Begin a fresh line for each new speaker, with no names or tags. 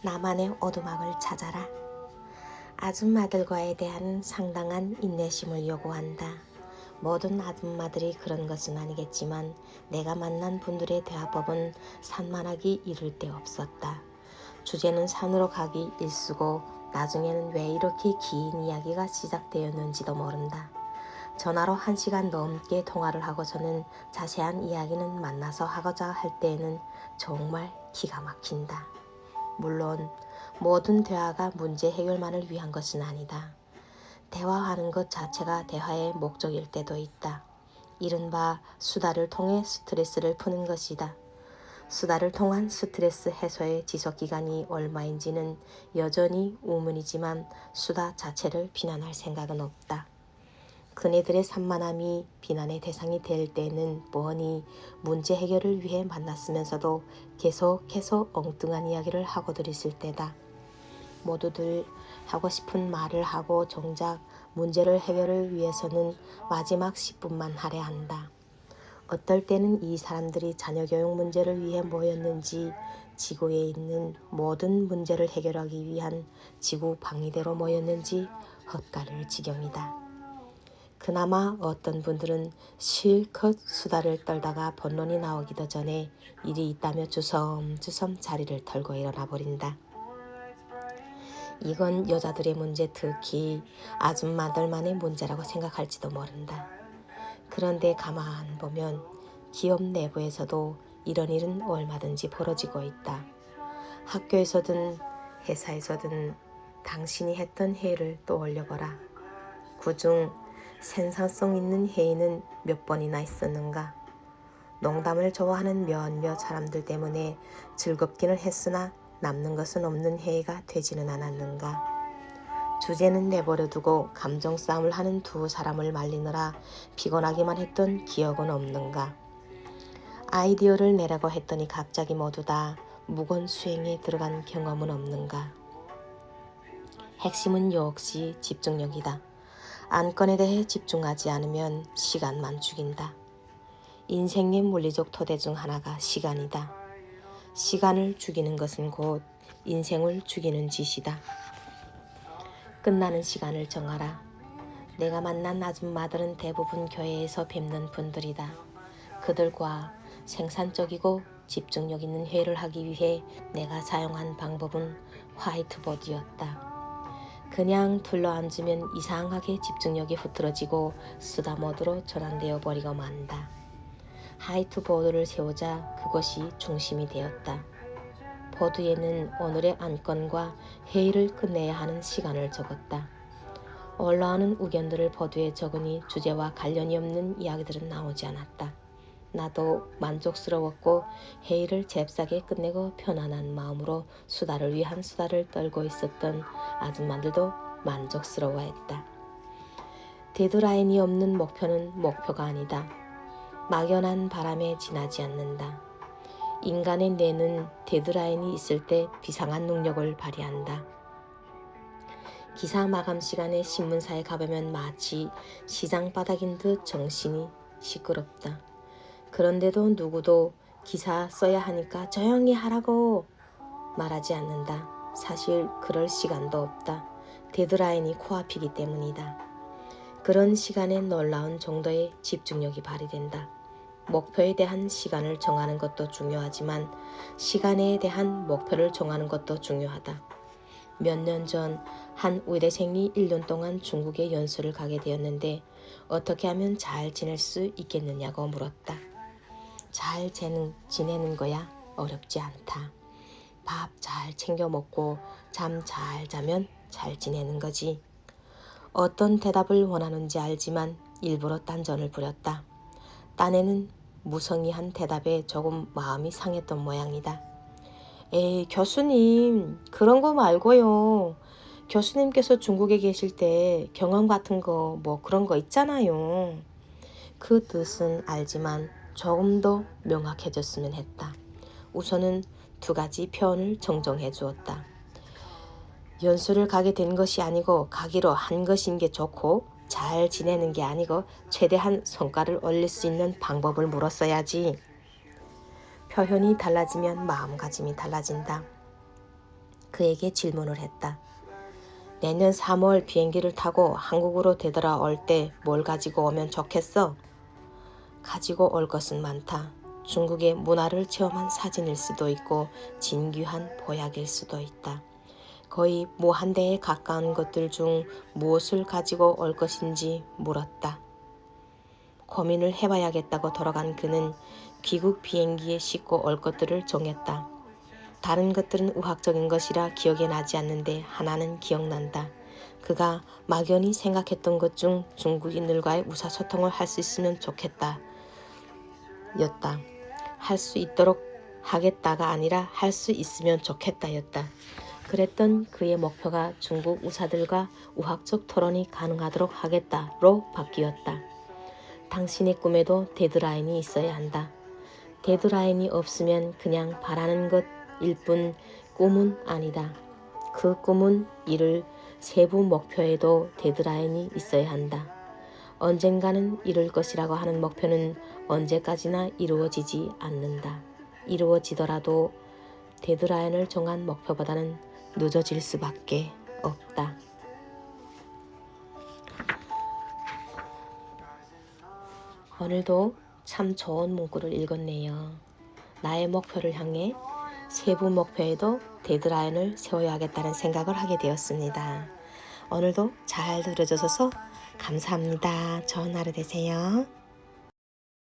나만의 오두막을 찾아라. 아줌마들과에 대한 상당한 인내심을 요구한다. 모든 아줌마들이 그런 것은 아니겠지만 내가 만난 분들의 대화법은 산만하기 이를 데 없었다. 주제는 산으로 가기 일쑤고 나중에는 왜 이렇게 긴 이야기가 시작되었는지도 모른다. 전화로 1시간 넘게 통화를 하고서는 자세한 이야기는 만나서 하고자 할 때에는 정말 기가 막힌다. 물론 모든 대화가 문제 해결만을 위한 것은 아니다. 대화하는 것 자체가 대화의 목적일 때도 있다. 이른바 수다를 통해 스트레스를 푸는 것이다. 수다를 통한 스트레스 해소의 지속기간이 얼마인지는 여전히 의문이지만 수다 자체를 비난할 생각은 없다. 그네들의 산만함이 비난의 대상이 될 때는 뻔히 문제 해결을 위해 만났으면서도 계속해서 엉뚱한 이야기를 하고들 있을 때다. 모두들 하고 싶은 말을 하고 정작 문제를 해결을 위해서는 마지막 10분만 하려 한다. 어떨 때는 이 사람들이 자녀교육 문제를 위해 모였는지 지구에 있는 모든 문제를 해결하기 위한 지구 방위대로 모였는지 헛갈릴 지경이다. 그나마 어떤 분들은 실컷 수다를 떨다가 본론이 나오기도 전에 일이 있다며 주섬주섬 자리를 털고 일어나 버린다. 이건 여자들의 문제, 특히 아줌마들만의 문제라고 생각할지도 모른다. 그런데 가만 보면 기업 내부에서도 이런 일은 얼마든지 벌어지고 있다. 학교에서든 회사에서든 당신이 했던 회의를 떠올려보라. 그중 생산성 있는 회의는 몇 번이나 있었는가? 농담을 좋아하는 몇몇 사람들 때문에 즐겁기는 했으나 남는 것은 없는 회의가 되지는 않았는가? 주제는 내버려 두고 감정 싸움을 하는 두 사람을 말리느라 피곤하기만 했던 기억은 없는가? 아이디어를 내라고 했더니 갑자기 모두 다 무건 수행에 들어간 경험은 없는가? 핵심은 역시 집중력이다. 안건에 대해 집중하지 않으면 시간만 죽인다. 인생의 물리적 토대 중 하나가 시간이다. 시간을 죽이는 것은 곧 인생을 죽이는 짓이다. 끝나는 시간을 정하라. 내가 만난 아줌마들은 대부분 교회에서 뵙는 분들이다. 그들과 생산적이고 집중력 있는 회의를 하기 위해 내가 사용한 방법은 화이트보드였다. 그냥 둘러앉으면 이상하게 집중력이 흐트러지고 수다 모드로 전환되어 버리고 만다. 화이트보드를 세우자 그것이 중심이 되었다. 보드에는 오늘의 안건과 회의를 끝내야 하는 시간을 적었다. 올라오는 의견들을 보드에 적으니 주제와 관련이 없는 이야기들은 나오지 않았다. 나도 만족스러웠고 회의를 잽싸게 끝내고 편안한 마음으로 수다를 위한 수다를 떨고 있었던 아줌마들도 만족스러워했다. 데드라인이 없는 목표는 목표가 아니다. 막연한 바람에 지나지 않는다. 인간의 뇌는 데드라인이 있을 때 비상한 능력을 발휘한다. 기사 마감 시간에 신문사에 가보면 마치 시장 바닥인 듯 정신이 시끄럽다. 그런데도 누구도 기사 써야 하니까 조용히 하라고 말하지 않는다. 사실 그럴 시간도 없다. 데드라인이 코앞이기 때문이다. 그런 시간에 놀라운 정도의 집중력이 발휘된다. 목표에 대한 시간을 정하는 것도 중요하지만 시간에 대한 목표를 정하는 것도 중요하다. 몇 년 전 한 의대생이 1년 동안 중국에 연수를 가게 되었는데 어떻게 하면 잘 지낼 수 있겠느냐고 물었다. 잘 지내는 거야 어렵지 않다. 밥 잘 챙겨 먹고 잠 잘 자면 잘 지내는 거지. 어떤 대답을 원하는지 알지만 일부러 딴전을 부렸다. 딴에는 무성의한 대답에 조금 마음이 상했던 모양이다. 에이 교수님 그런 거 말고요. 교수님께서 중국에 계실 때 경험 같은 거 뭐 그런 거 있잖아요. 그 뜻은 알지만 조금 더 명확해졌으면 했다. 우선은 2가지 표현을 정정해 주었다. 연수를 가게 된 것이 아니고 가기로 한 것인 게 좋고 잘 지내는 게 아니고 최대한 성과를 올릴 수 있는 방법을 물었어야지. 표현이 달라지면 마음가짐이 달라진다. 그에게 질문을 했다. 내년 3월 비행기를 타고 한국으로 되돌아올 때 뭘 가지고 오면 좋겠어? 가지고 올 것은 많다. 중국의 문화를 체험한 사진일 수도 있고 진귀한 보약일 수도 있다. 거의 무한대에 가까운 것들 중 무엇을 가지고 올 것인지 물었다. 고민을 해봐야겠다고 돌아간 그는 귀국 비행기에 싣고 올 것들을 정했다. 다른 것들은 우학적인 것이라 기억에 나지 않는데 하나는 기억난다. 그가 막연히 생각했던 것 중 중국인들과의 의사소통을 할 수 있으면 좋겠다 였다. 할 수 있도록 하겠다가 아니라 할 수 있으면 좋겠다 였다. 그랬던 그의 목표가 중국 의사들과 의학적 토론이 가능하도록 하겠다로 바뀌었다. 당신의 꿈에도 데드라인이 있어야 한다. 데드라인이 없으면 그냥 바라는 것일 뿐 꿈은 아니다. 그 꿈은 이룰 세부 목표에도 데드라인이 있어야 한다. 언젠가는 이룰 것이라고 하는 목표는 언제까지나 이루어지지 않는다. 이루어지더라도 데드라인을 정한 목표보다는 늦어질 수밖에 없다. 오늘도 참 좋은 문구를 읽었네요. 나의 목표를 향해 세부 목표에도 데드라인을 세워야겠다는 생각을 하게 되었습니다. 오늘도 잘 들어주셔서 감사합니다. 좋은 하루 되세요.